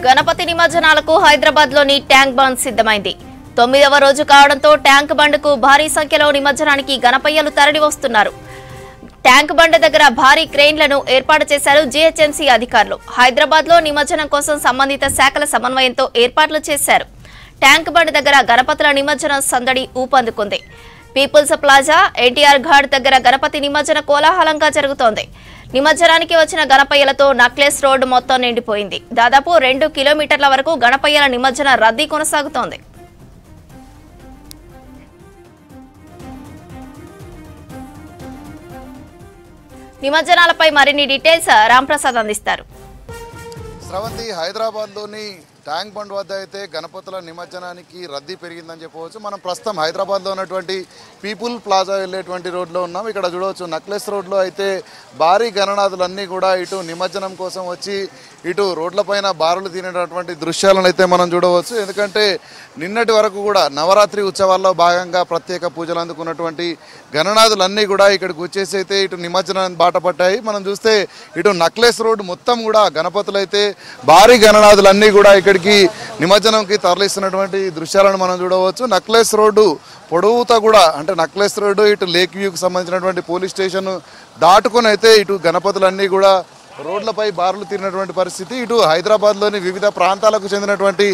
గణపతి నిమజ్జనాలకు హైదరాబాద్లోని tank bund సిద్ధమైంది. 9వ రోజు కావడంతో ట్యాంక్ బండ్కు భారీ సంఖ్యలో నిమజ్జనానికి గణపయ్యలు తరలి వస్తున్నారు. ట్యాంక్ బండ్ దగ్గర భారీ క్రేన్లను ఏర్పాటు చేశారు జీహెచ్ఎంసీ అధికారులు. హైదరాబాద్లో నిమజ్జనం కోసం సంబంధిత శాఖల సమన్వయంతో ఏర్పాట్లు చేశారు. ట్యాంక్ బండ్ దగ్గర గణపతుల నిమజ్జనం సందడి ఊపందుకుంది. పీపుల్స్ ప్లాజా, ఎన్టీఆర్ ఘాట్ దగ్గర గణపతి నిమజ్జన కోలాహలంగా జరుగుతోంది. నిమజ్జనానికి వచ్చిన గణపయ్యలతో నక్లెస్ రోడ్డు మొత్తం నిండిపోయింది. దాదాపు 2 కిలోమీటర్ల వరకు గణపయ్యల నిమజ్జన రద్దీ కొనసాగుతోంది. నిమజ్జనాలపై మరిన్ని డీటెయిల్స్ రాంప్రసాద్ అందిస్తారు. శ్రవంతి, హైదరాబాద్లోని ట్యాంక్ బండ్ వద్ద అయితే గణపతుల నిమజ్జనానికి రద్దీ పెరిగిందని చెప్పవచ్చు. మనం ప్రస్తుతం హైదరాబాద్లో ఉన్నటువంటి పీపుల్ ప్లాజా వెళ్ళేటువంటి రోడ్లో ఉన్నాం. ఇక్కడ చూడవచ్చు, నక్లెస్ రోడ్లో అయితే భారీ గణనాథులన్నీ కూడా ఇటు నిమజ్జనం కోసం వచ్చి ఇటు రోడ్లపైన బారులు తినేటటువంటి దృశ్యాలను అయితే మనం చూడవచ్చు. ఎందుకంటే నిన్నటి వరకు కూడా నవరాత్రి ఉత్సవాల్లో భాగంగా ప్రత్యేక పూజలు అందుకున్నటువంటి గణనాథులన్నీ కూడా ఇక్కడికి వచ్చేసి అయితే ఇటు నిమజ్జనాన్ని బాట పట్టాయి. మనం చూస్తే ఇటు నక్లెస్ రోడ్డు మొత్తం కూడా గణపతులు అయితే భారీ గణనాథులన్నీ కూడా ఇక్కడికి నిమజ్జనంకి తరలిస్తున్నటువంటి దృశ్యాలను మనం చూడవచ్చు. నక్లెస్ రోడ్డు పొడవుతా కూడా, అంటే నక్లెస్ రోడ్డు ఇటు లేక్ వ్యూకి సంబంధించినటువంటి పోలీస్ స్టేషన్ దాటుకొని అయితే ఇటు గణపతులన్నీ కూడా రోడ్లపై బారులు తిరిగినటువంటి పరిస్థితి. ఇటు హైదరాబాద్లోని వివిధ ప్రాంతాలకు చెందినటువంటి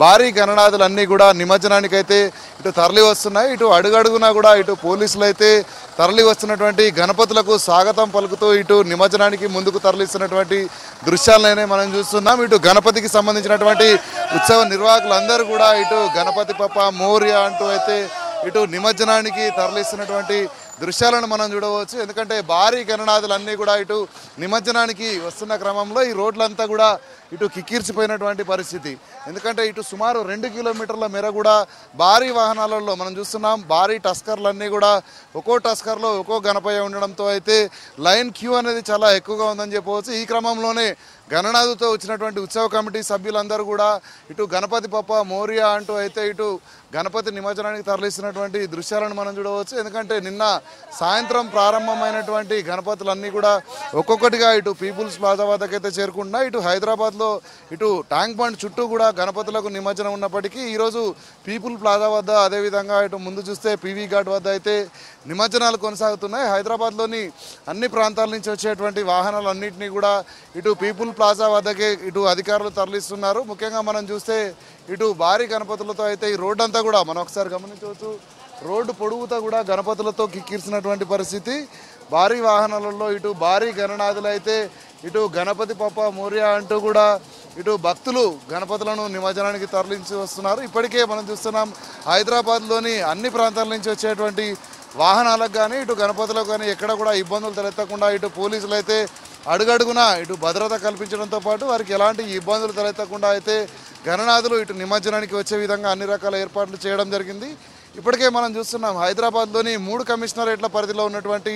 భారీ గణనాథులన్నీ కూడా నిమజ్జనానికైతే ఇటు తరలి వస్తున్నాయి. ఇటు అడుగడుగునా కూడా ఇటు పోలీసులు అయితే తరలి వస్తున్నటువంటి గణపతులకు స్వాగతం పలుకుతూ ఇటు నిమజ్జనానికి ముందుకు తరలిస్తున్నటువంటి దృశ్యాలనే మనం చూస్తున్నాం. ఇటు గణపతికి సంబంధించినటువంటి ఉత్సవ నిర్వాహకులందరూ కూడా ఇటు గణపతి పప్ప మోరియా అంటూ అయితే ఇటు నిమజ్జనానికి తరలిస్తున్నటువంటి దృశ్యాలను మనం చూడవచ్చు. ఎందుకంటే భారీ గణనాథులన్నీ కూడా ఇటు నిమజ్జనానికి వస్తున్న క్రమంలో ఈ రోడ్లంతా కూడా ఇటు కిక్కిర్చిపోయినటువంటి పరిస్థితి. ఎందుకంటే ఇటు సుమారు 2 కిలోమీటర్ల మేర కూడా భారీ వాహనాలలో మనం చూస్తున్నాం. భారీ టస్కర్లన్నీ కూడా ఒక్కో టస్కర్లో ఒక్కో గణపయ్య ఉండడంతో అయితే లైన్ క్యూ అనేది చాలా ఎక్కువగా ఉందని చెప్పవచ్చు. ఈ క్రమంలోనే గణనాథుతో వచ్చినటువంటి ఉత్సవ కమిటీ సభ్యులందరూ కూడా ఇటు గణపతి పప్ప మోరియా అంటూ అయితే ఇటు గణపతి నిమజ్జనానికి తరలిస్తున్నటువంటి దృశ్యాలను మనం చూడవచ్చు. ఎందుకంటే నిన్న సాయంత్రం ప్రారంభమైనటువంటి గణపతులన్నీ కూడా ఒక్కొక్కటిగా ఇటు పీపుల్స్ ప్లాజా వద్దకైతే చేరుకుంటున్నాయి. ఇటు హైదరాబాద్లో ఇటు ట్యాంక్ బండ్ చుట్టూ కూడా గణపతులకు నిమజ్జనం ఉన్నప్పటికీ ఈరోజు పీపుల్ ప్లాజా వద్ద, అదేవిధంగా ఇటు ముందు చూస్తే పీవీ ఘాట్ వద్ద అయితే నిమజ్జనాలు కొనసాగుతున్నాయి. హైదరాబాద్లోని అన్ని ప్రాంతాల నుంచి వచ్చేటువంటి వాహనాలన్నింటినీ కూడా ఇటు పీపుల్ ప్లాజా వద్దకే ఇటు అధికారులు తరలిస్తున్నారు. ముఖ్యంగా మనం చూస్తే ఇటు భారీ గణపతులతో అయితే ఈ రోడ్డు అంతా కూడా మనం ఒకసారి గమనించవచ్చు. రోడ్డు పొడుగుతా కూడా గణపతులతో కిక్కిర్చినటువంటి పరిస్థితి. భారీ వాహనాలలో ఇటు భారీ గణనాథులు అయితే ఇటు గణపతి పప్ప మోరియా అంటూ కూడా ఇటు భక్తులు గణపతులను నిమజ్జనానికి తరలించి వస్తున్నారు. ఇప్పటికే మనం చూస్తున్నాం, హైదరాబాద్లోని అన్ని ప్రాంతాల నుంచి వచ్చేటువంటి వాహనాలకు కానీ ఇటు గణపతులకు కానీ ఎక్కడ కూడా ఇబ్బందులు తలెత్తకుండా ఇటు పోలీసులు అయితే అడుగడుగునా ఇటు భద్రత కల్పించడంతో పాటు వారికి ఎలాంటి ఇబ్బందులు తలెత్తకుండా అయితే గణనాథులు ఇటు నిమజ్జనానికి వచ్చే విధంగా అన్ని రకాల ఏర్పాట్లు చేయడం జరిగింది. ఇప్పటికే మనం చూస్తున్నాం, హైదరాబాద్లోని 3 కమిషనరేట్ల పరిధిలో ఉన్నటువంటి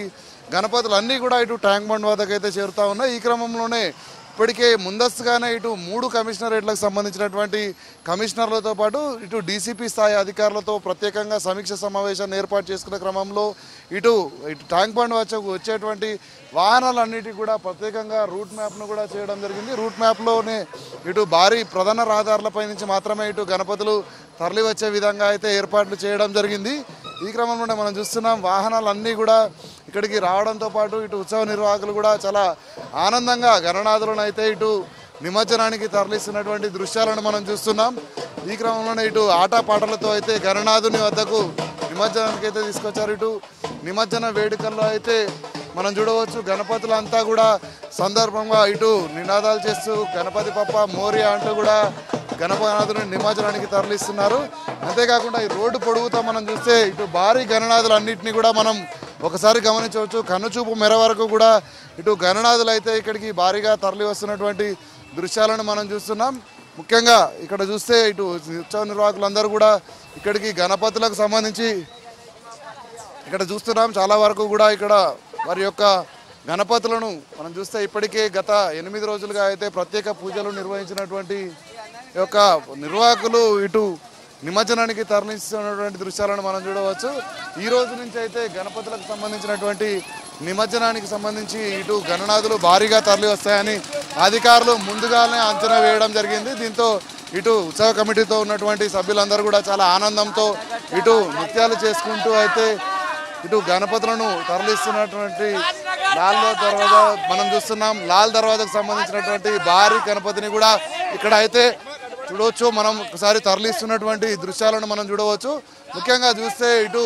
గణపతులు అన్నీ కూడా ఇటు ట్యాంక్ బండ్ వద్దకైతే చేరుతూ ఉన్నాయి. ఈ క్రమంలోనే ఇప్పటికే ముందస్తుగానే ఇటు 3 కమిషనరేట్లకు సంబంధించినటువంటి కమిషనర్లతో పాటు ఇటు డీసీపీ స్థాయి అధికారులతో ప్రత్యేకంగా సమీక్ష సమావేశాన్ని ఏర్పాటు చేసుకునే క్రమంలో ఇటు ట్యాంక్ బండ్ వచ్చేటువంటి వాహనాలన్నిటికీ కూడా ప్రత్యేకంగా రూట్ మ్యాప్ను కూడా చేయడం జరిగింది. రూట్ మ్యాప్లోనే ఇటు భారీ ప్రధాన రహదారులపై నుంచి మాత్రమే ఇటు గణపతులు తరలి వచ్చే విధంగా అయితే ఏర్పాట్లు చేయడం జరిగింది. ఈ క్రమంలోనే మనం చూస్తున్నాం, వాహనాలన్నీ కూడా ఇక్కడికి రావడంతో పాటు ఇటు ఉత్సవ నిర్వాహకులు కూడా చాలా ఆనందంగా గణనాథులను అయితే ఇటు నిమజ్జనానికి తరలిస్తున్నటువంటి దృశ్యాలను మనం చూస్తున్నాం. ఈ క్రమంలోనే ఇటు ఆటపాటలతో అయితే గణనాథుని వద్దకు నిమజ్జనానికి అయితే తీసుకొచ్చారు. ఇటు నిమజ్జన వేడుకల్లో అయితే మనం చూడవచ్చు, గణపతులంతా కూడా సందర్భంగా ఇటు నినాదాలు చేస్తూ గణపతి పప్ప మోరియా అంటూ కూడా గణపనాథుని నిమజ్జనానికి తరలిస్తున్నారు. అంతేకాకుండా ఈ రోడ్డు పొడుగుతా మనం చూస్తే ఇటు భారీ గణనాథులు అన్నింటినీ కూడా మనం ఒకసారి గమనించవచ్చు. కన్నుచూపు మేర వరకు కూడా ఇటు గణనాథులు అయితే ఇక్కడికి భారీగా తరలి వస్తున్నటువంటి దృశ్యాలను మనం చూస్తున్నాం. ముఖ్యంగా ఇక్కడ చూస్తే ఇటు ఉత్సవ నిర్వాహకులందరూ కూడా ఇక్కడికి గణపతులకు సంబంధించి ఇక్కడ చూస్తున్నాం. చాలా వరకు కూడా ఇక్కడ వారి యొక్క గణపతులను మనం చూస్తే ఇప్పటికే గత 8 రోజులుగా అయితే ప్రత్యేక పూజలు నిర్వహించినటువంటి యొక్క నిర్వాహకులు ఇటు నిమజ్జనానికి తరలిస్తున్నటువంటి దృశ్యాలను మనం చూడవచ్చు. ఈ రోజు నుంచి అయితే గణపతులకు సంబంధించినటువంటి నిమజ్జనానికి సంబంధించి ఇటు గణనాథులు భారీగా తరలి వస్తాయని అధికారులు ముందుగానే అంచనా వేయడం జరిగింది. దీంతో ఇటు ఉత్సవ కమిటీతో ఉన్నటువంటి సభ్యులందరూ కూడా చాలా ఆనందంతో ఇటు నృత్యాలు చేసుకుంటూ అయితే ఇటు గణపతులను తరలిస్తున్నటువంటి లాల్ దర్వాజా మనం చూస్తున్నాం. లాల్ దర్వాజాకు సంబంధించినటువంటి భారీ గణపతిని కూడా ఇక్కడ అయితే చూడవచ్చు. మనం ఒకసారి తరలిస్తున్నటువంటి దృశ్యాలను మనం చూడవచ్చు. ముఖ్యంగా చూస్తే ఇటు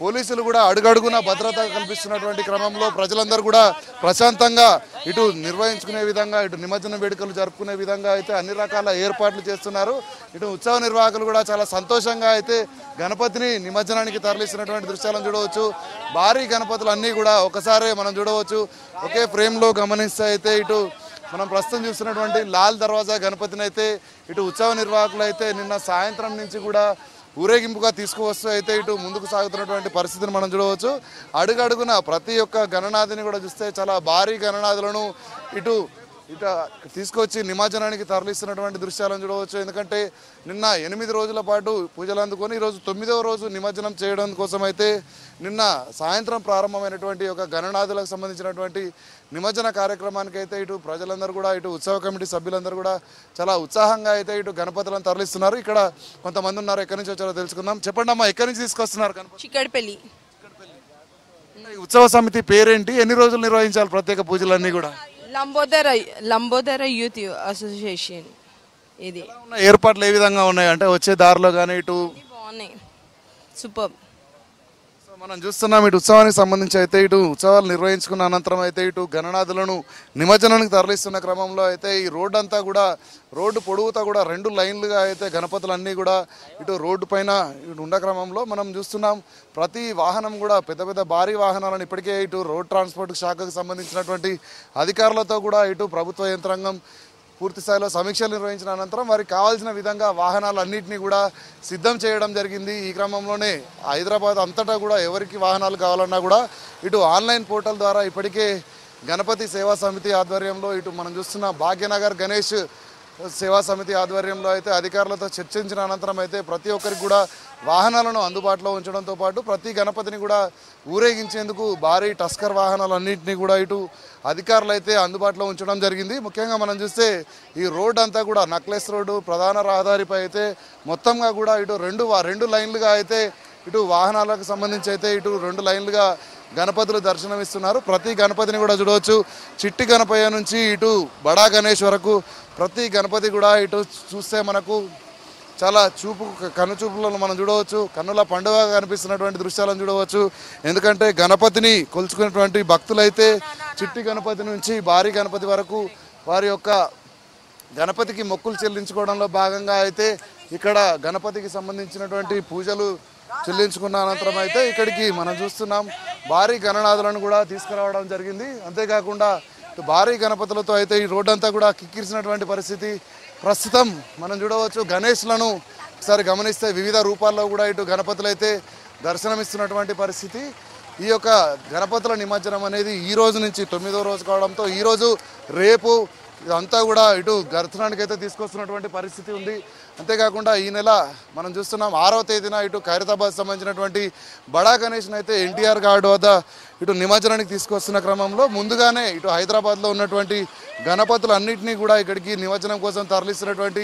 పోలీసులు కూడా అడుగడుగున భద్రత కల్పిస్తున్నటువంటి క్రమంలో ప్రజలందరూ కూడా ప్రశాంతంగా ఇటు నిర్వహించుకునే విధంగా ఇటు నిమజ్జన వేడుకలు జరుపుకునే విధంగా అయితే అన్ని రకాల ఏర్పాట్లు చేస్తున్నారు. ఇటు ఉత్సవ నిర్వాహకులు కూడా చాలా సంతోషంగా అయితే గణపతిని నిమజ్జనానికి తరలిస్తున్నటువంటి దృశ్యాలను చూడవచ్చు. భారీ గణపతులు అన్నీ కూడా ఒకసారి మనం చూడవచ్చు. ఒకే ఫ్రేమ్లో గమనిస్తే అయితే ఇటు మనం ప్రస్తుతం చూస్తున్నటువంటి లాల్ దర్వాజా గణపతిని అయితే ఇటు ఉత్సవ నిర్వాహకులు అయితే నిన్న సాయంత్రం నుంచి కూడా ఊరేగింపుగా తీసుకువస్తూ అయితే ఇటు ముందుకు సాగుతున్నటువంటి పరిస్థితిని మనం చూడవచ్చు. అడుగడుగున ప్రతి ఒక్క గణనాథిని కూడా చూస్తే చాలా భారీ గణనాథులను ఇటు తీసుకొచ్చి నిమజ్జనానికి తరలిస్తున్నటువంటి దృశ్యాలను చూడవచ్చు. ఎందుకంటే నిన్న 8 రోజుల పాటు పూజలు అందుకొని ఈరోజు 9వ రోజు నిమజ్జనం చేయడం కోసం అయితే నిన్న సాయంత్రం ప్రారంభమైనటువంటి ఒక గణనాథులకు సంబంధించినటువంటి నిమజ్జన కార్యక్రమానికి అయితే ఇటు ప్రజలందరూ కూడా ఇటు ఉత్సవ కమిటీ సభ్యులందరూ కూడా చాలా ఉత్సాహంగా అయితే ఇటు గణపతులను తరలిస్తున్నారు. ఇక్కడ కొంతమంది ఉన్నారు, ఎక్కడి నుంచి వచ్చారో తెలుసుకుందాం. చెప్పండి అమ్మా, ఎక్కడి నుంచి తీసుకొస్తున్నారు గణపతి? చిక్కడపల్లి. ఉత్సవ సమితి పేరేంటి? ఎన్ని రోజులు నిర్వహించాలి ప్రత్యేక పూజలన్నీ కూడా? Lambodara youth association. ఇది ఏర్పాట్లు ఏ విధంగా ఉన్నాయి అంటే వచ్చే దారిలో కానీ ఇటు బాగున్నాయి, సూపర్. మనం చూస్తున్నాం ఇటు ఉత్సవానికి సంబంధించి అయితే ఇటు ఉత్సవాలు నిర్వహించుకున్న అనంతరం అయితే ఇటు గణనాథులను నిమజ్జనానికి తరలిస్తున్న క్రమంలో అయితే ఈ రోడ్డు అంతా కూడా రోడ్డు పొడవుతా కూడా 2 లైన్లుగా అయితే గణపతులన్నీ కూడా ఇటు రోడ్డు పైన ఇటు ఉండ క్రమంలో మనం చూస్తున్నాం. ప్రతి వాహనం కూడా పెద్ద పెద్ద భారీ వాహనాలను ఇప్పటికే ఇటు రోడ్ ట్రాన్స్పోర్ట్ శాఖకు సంబంధించినటువంటి అధికారులతో కూడా ఇటు ప్రభుత్వ యంత్రాంగం పూర్తి స్థాయిలో సమీక్షలు నిర్వహించిన అనంతరం వారికి కావాల్సిన విధంగా వాహనాలన్నింటినీ కూడా సిద్ధం చేయడం జరిగింది. ఈ క్రమంలోనే హైదరాబాద్ అంతటా కూడా ఎవరికి వాహనాలు కావాలన్నా కూడా ఇటు ఆన్లైన్ పోర్టల్ ద్వారా ఇప్పటికే గణపతి సేవా సమితి ఆధ్వర్యంలో ఇటు మనం చూస్తున్న భాగ్యనగర్ గణేష్ సేవా సమితి ఆధ్వర్యంలో అయితే అధికారులతో చర్చించిన అనంతరం అయితే ప్రతి ఒక్కరికి కూడా వాహనాలను అందుబాటులో ఉంచడంతో పాటు ప్రతి గణపతిని కూడా ఊరేగించేందుకు భారీ టస్కర్ వాహనాలన్నింటినీ కూడా ఇటు అధికారులు అయితే అందుబాటులో ఉంచడం జరిగింది. ముఖ్యంగా మనం చూస్తే ఈ రోడ్ అంతా కూడా నక్లెస్ రోడ్డు ప్రధాన రహదారిపై అయితే మొత్తంగా కూడా ఇటు రెండు లైన్లుగా అయితే ఇటు వాహనాలకు సంబంధించి అయితే ఇటు 2 లైన్లుగా గణపతులు దర్శనమిస్తున్నారు. ప్రతి గణపతిని కూడా చూడవచ్చు. చిట్టి గణపయ్య నుంచి ఇటు బడా గణేష్ వరకు ప్రతి గణపతి కూడా ఇటు చూస్తే మనకు చాలా కనుచూపులను మనం చూడవచ్చు. కన్నుల పండుగ కనిపిస్తున్నటువంటి దృశ్యాలను చూడవచ్చు. ఎందుకంటే గణపతిని కొలుచుకున్నటువంటి భక్తులైతే చిట్టి గణపతి నుంచి భారీ గణపతి వరకు వారి యొక్క గణపతికి మొక్కులు చెల్లించుకోవడంలో భాగంగా అయితే ఇక్కడ గణపతికి సంబంధించినటువంటి పూజలు చెల్లించుకున్న అనంతరం అయితే ఇక్కడికి మనం చూస్తున్నాం భారీ గణనాథులను కూడా తీసుకురావడం జరిగింది. అంతేకాకుండా భారీ గణపతులతో అయితే ఈ రోడ్డు అంతా కూడా కిక్కిరిసినటువంటి పరిస్థితి ప్రస్తుతం మనం చూడవచ్చు. గణేష్లను ఒకసారి గమనిస్తే వివిధ రూపాల్లో కూడా ఇటు గణపతులు అయితే దర్శనమిస్తున్నటువంటి పరిస్థితి. ఈ యొక్క గణపతుల నిమజ్జనం అనేది ఈ రోజు నుంచి 9వ రోజు కావడంతో ఈరోజు రేపు ఇదంతా కూడా ఇటు దర్శనానికి అయితే తీసుకొస్తున్నటువంటి పరిస్థితి ఉంది. అంతేకాకుండా ఈ నెల మనం చూస్తున్నాం 6వ తేదీన ఇటు ఖైరతాబాద్ సంబంధించినటువంటి బడా గణేష్ని అయితే ఎన్టీఆర్ గార్డ్ వద్ద ఇటు నిమజ్జనానికి తీసుకొస్తున్న క్రమంలో ముందుగానే ఇటు హైదరాబాద్లో ఉన్నటువంటి గణపతులు అన్నింటినీ కూడా ఇక్కడికి నిమజ్జనం కోసం తరలిస్తున్నటువంటి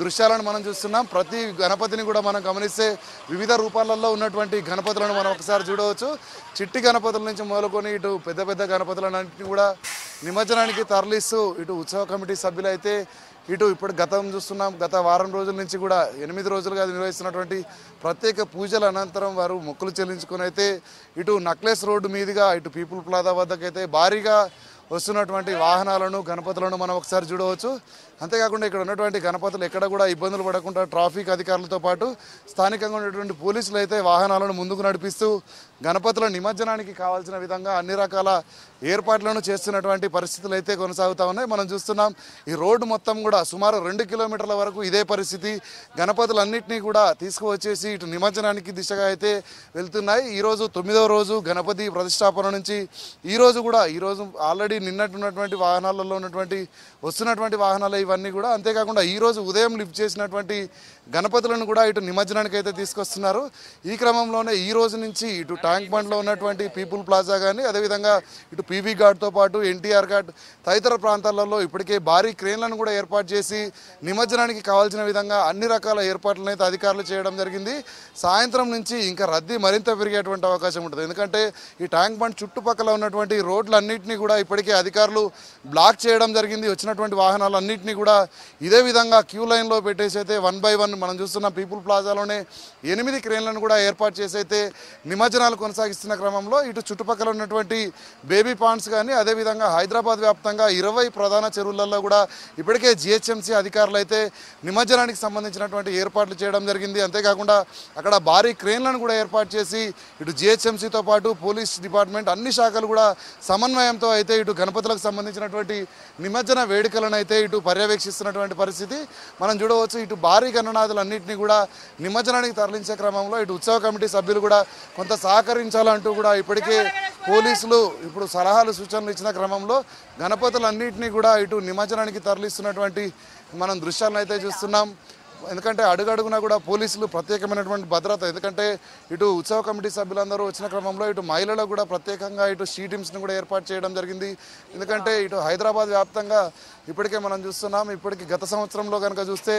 దృశ్యాలను మనం చూస్తున్నాం. ప్రతి గణపతిని కూడా మనం గమనిస్తే వివిధ రూపాలలో ఉన్నటువంటి గణపతులను మనం ఒకసారి చూడవచ్చు. చిట్టి గణపతుల నుంచి మొదలుకొని ఇటు పెద్ద పెద్ద గణపతులన్నింటినీ కూడా నిమజ్జనానికి తరలిస్తూ ఇటు ఉత్సవ కమిటీ సభ్యులు అయితే ఇటు ఇప్పుడు గతం చూస్తున్నాం. గత వారం రోజుల నుంచి కూడా 8 రోజులుగా నిర్వహిస్తున్నటువంటి ప్రత్యేక పూజల అనంతరం వారు మొక్కులు చెల్లించుకొని అయితే ఇటు నక్లెస్ రోడ్డు మీదుగా ఇటు పీపుల్ ప్లాజా వద్దకైతే భారీగా వస్తున్నటువంటి వాహనాలను గణపతులను మనం ఒకసారి చూడవచ్చు. అంతేకాకుండా ఇక్కడ ఉన్నటువంటి గణపతులు ఎక్కడ కూడా ఇబ్బందులు పడకుండా ట్రాఫిక్ అధికారులతో పాటు స్థానికంగా ఉన్నటువంటి పోలీసులు అయితే వాహనాలను ముందుకు నడిపిస్తూ గణపతుల నిమజ్జనానికి కావాల్సిన విధంగా అన్ని రకాల ఏర్పాట్లను చేస్తున్నటువంటి పరిస్థితులు అయితే కొనసాగుతూ ఉన్నాయి. మనం చూస్తున్నాం ఈ రోడ్డు మొత్తం కూడా సుమారు 2 కిలోమీటర్ల వరకు ఇదే పరిస్థితి. గణపతులన్నింటినీ కూడా తీసుకువచ్చేసి ఇటు నిమజ్జనానికి దిశగా అయితే వెళ్తున్నాయి. ఈరోజు 9వ రోజు గణపతి ప్రతిష్టాపన నుంచి ఈరోజు ఆల్రెడీ నిన్నట్టున్నటువంటి వాహనాలలో ఉన్నటువంటి వస్తున్నటువంటి వాహనాలు ఇవన్నీ కూడా. అంతేకాకుండా ఈరోజు ఉదయం లిఫ్ట్ చేసినటువంటి గణపతులను కూడా ఇటు నిమజ్జనానికి అయితే తీసుకొస్తున్నారు. ఈ క్రమంలోనే ఈ రోజు నుంచి ఇటు ట్యాంక్ బండ్లో ఉన్నటువంటి పీపుల్ ప్లాజా కానీ అదేవిధంగా ఇటు పీవీ ఘాట్తో పాటు ఎన్టీఆర్ ఘాట్ తదితర ప్రాంతాలలో ఇప్పటికే భారీ క్రేన్లను కూడా ఏర్పాటు చేసి నిమజ్జనానికి కావాల్సిన విధంగా అన్ని రకాల ఏర్పాట్లను అయితే అధికారులు చేయడం జరిగింది. సాయంత్రం నుంచి ఇంకా రద్దీ మరింత పెరిగేటువంటి అవకాశం ఉంటుంది. ఎందుకంటే ఈ ట్యాంక్ బండ్ చుట్టుపక్కల ఉన్నటువంటి రోడ్లన్నింటినీ కూడా ఇప్పటికే అధికారులు బ్లాక్ చేయడం జరిగింది. వచ్చినటువంటి వాహనాలన్నింటినీ కూడా ఇదే విధంగా క్యూ లైన్లో పెట్టేసి అయితే 1 by 1 మనం చూస్తున్న పీపుల్ ప్లాజాలోనే 8 క్రేన్లను కూడా ఏర్పాటు చేసి అయితే నిమజ్జనాలు కొనసాగిస్తున్న క్రమంలో ఇటు చుట్టుపక్కల ఉన్నటువంటి బేబీ పాండ్స్ కానీ అదేవిధంగా హైదరాబాద్ వ్యాప్తంగా 20 ప్రధాన చెరువులలో కూడా ఇప్పటికే జిహెచ్ఎంసీ అధికారులు అయితే నిమజ్జనానికి సంబంధించినటువంటి ఏర్పాట్లు చేయడం జరిగింది. అంతేకాకుండా అక్కడ భారీ క్రేన్లను కూడా ఏర్పాటు చేసి ఇటు జిహెచ్ఎంసీతో పాటు పోలీస్ డిపార్ట్మెంట్ అన్ని శాఖలు కూడా సమన్వయంతో అయితే ఇటు గణపతులకు సంబంధించినటువంటి నిమజ్జన వేడుకలను అయితే ఇటు పర్యవేక్షిస్తున్నటువంటి పరిస్థితి మనం చూడవచ్చు. ఇటు భారీ గణనాథులన్నింటినీ కూడా నిమజ్జనానికి తరలించే క్రమంలో ఇటు ఉత్సవ కమిటీ సభ్యులు కూడా కొంత సహకరించాలంటూ కూడా ఇప్పటికే పోలీసులు ఇప్పుడు సలహాలు సూచనలు ఇచ్చిన క్రమంలో గణపతులన్నింటినీ కూడా ఇటు నిమజ్జనానికి తరలిస్తున్నటువంటి మనం దృశ్యాలను అయితే చూస్తున్నాం. ఎందుకంటే అడుగడుగునా కూడా పోలీసులు ప్రత్యేకమైనటువంటి భద్రత, ఎందుకంటే ఇటు ఉత్సవ కమిటీ సభ్యులందరూ వచ్చిన క్రమంలో ఇటు మహిళలకు కూడా ప్రత్యేకంగా ఇటు షీ టీమ్స్ని కూడా ఏర్పాటు చేయడం జరిగింది. ఎందుకంటే ఇటు హైదరాబాద్ వ్యాప్తంగా ఇప్పటికే మనం చూస్తున్నాం. ఇప్పటికి గత సంవత్సరంలో కనుక చూస్తే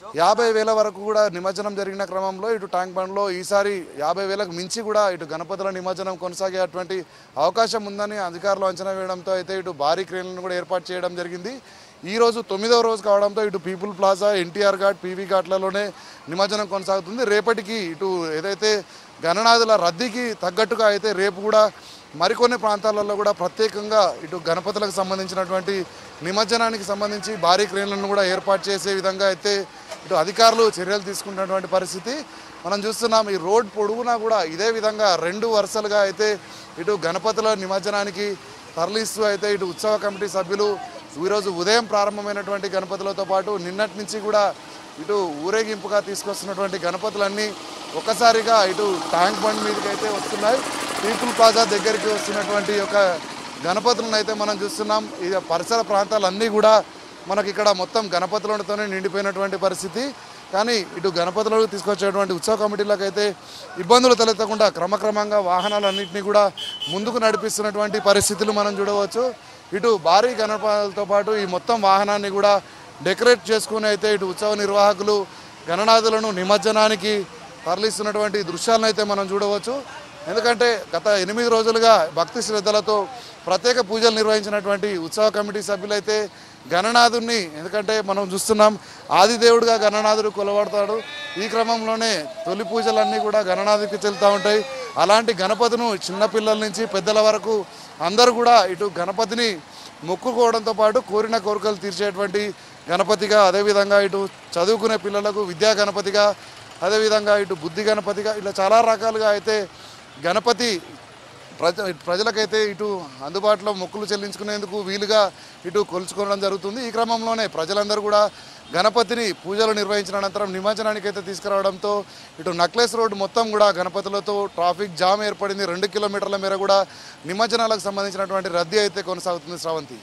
50,000 వరకు కూడా నిమజ్జనం జరిగిన క్రమంలో ఇటు ట్యాంక్ బండ్లో ఈసారి 50,000కు మించి కూడా ఇటు గణపతుల నిమజ్జనం కొనసాగేటువంటి అవకాశం ఉందని అధికారులు అంచనా వేయడంతో అయితే ఇటు భారీ క్రేన్లను కూడా ఏర్పాటు చేయడం జరిగింది. ఈ రోజు 9వ రోజు కావడంతో ఇటు పీపుల్ ప్లాజా, ఎన్టీఆర్ ఘాట్, పీవీ ఘాట్లలోనే నిమజ్జనం కొనసాగుతుంది. రేపటికి ఇటు ఏదైతే గణనాథుల రద్దీకి తగ్గట్టుగా అయితే రేపు కూడా మరికొన్ని ప్రాంతాలలో కూడా ప్రత్యేకంగా ఇటు గణపతులకు సంబంధించినటువంటి నిమజ్జనానికి సంబంధించి భారీ క్రేన్లను కూడా ఏర్పాటు చేసే విధంగా అయితే ఇటు అధికారులు చర్యలు తీసుకుంటున్నటువంటి పరిస్థితి మనం చూస్తున్నాం. ఈ రోడ్ పొడవునా కూడా ఇదే విధంగా 2 వరుసలుగా అయితే ఇటు గణపతుల నిమజ్జనానికి తరలిస్తూ అయితే ఇటు ఉత్సవ కమిటీ సభ్యులు ఈరోజు ఉదయం ప్రారంభమైనటువంటి గణపతులతో పాటు నిన్నటి నుంచి కూడా ఇటు ఊరేగింపుగా తీసుకొస్తున్నటువంటి గణపతులన్నీ ఒక్కసారిగా ఇటు ట్యాంక్ బండ్ మీదకి అయితే వస్తున్నాయి. పీపుల్ ప్లాజా దగ్గరికి వస్తున్నటువంటి ఒక గణపతులను అయితే మనం చూస్తున్నాం. ఈ పరిసర ప్రాంతాలన్నీ కూడా మనకి ఇక్కడ మొత్తం గణపతులతోనే నిండిపోయినటువంటి పరిస్థితి. కానీ ఇటు గణపతులకు తీసుకొచ్చేటువంటి ఉత్సవ కమిటీలకు అయితే ఇబ్బందులు తలెత్తకుండా క్రమక్రమంగా వాహనాలన్నింటినీ కూడా ముందుకు నడిపిస్తున్నటువంటి పరిస్థితులు మనం చూడవచ్చు. ఇటు భారీ గణపతులతో పాటు ఈ మొత్తం వాహనాన్ని కూడా డెకరేట్ చేసుకుని అయితే ఇటు ఉత్సవ నిర్వాహకులు గణనాథులను నిమజ్జనానికి తరలిస్తున్నటువంటి దృశ్యాలను అయితే మనం చూడవచ్చు. ఎందుకంటే గత 8 రోజులుగా భక్తి శ్రద్ధలతో ప్రత్యేక పూజలు నిర్వహించినటువంటి ఉత్సవ కమిటీ సభ్యులైతే గణనాథుడిని, ఎందుకంటే మనం చూస్తున్నాం ఆదిదేవుడిగా గణనాథుడు కొలవడతాడు. ఈ క్రమంలోనే తొలి పూజలన్నీ కూడా గణనాథుడికి చెల్లుతూ ఉంటాయి. అలాంటి గణపతిను చిన్నపిల్లల నుంచి పెద్దల వరకు అందరూ కూడా ఇటు గణపతిని మొక్కుకోవడంతో పాటు కోరిన కోరికలు తీర్చేటువంటి గణపతిగా, అదేవిధంగా ఇటు చదువుకునే పిల్లలకు విద్యా గణపతిగా, అదేవిధంగా ఇటు బుద్ధి గణపతిగా ఇలా చాలా రకాలుగా అయితే గణపతి ప్రజలకైతే ఇటు అందుబాటులో మొక్కులు చెల్లించుకునేందుకు వీలుగా ఇటు కొలుచుకోవడం జరుగుతుంది. ఈ క్రమంలోనే ప్రజలందరూ కూడా గణపతిని పూజలు నిర్వహించిన అనంతరం నిమజ్జనానికి అయితే తీసుకురావడంతో ఇటు నక్లెస్ రోడ్ మొత్తం కూడా గణపతులతో ట్రాఫిక్ జామ్ ఏర్పడింది. 2 కిలోమీటర్ల మేర కూడా నిమజ్జనాలకు సంబంధించినటువంటి రద్దీ అయితే కొనసాగుతుంది. శ్రావంతి.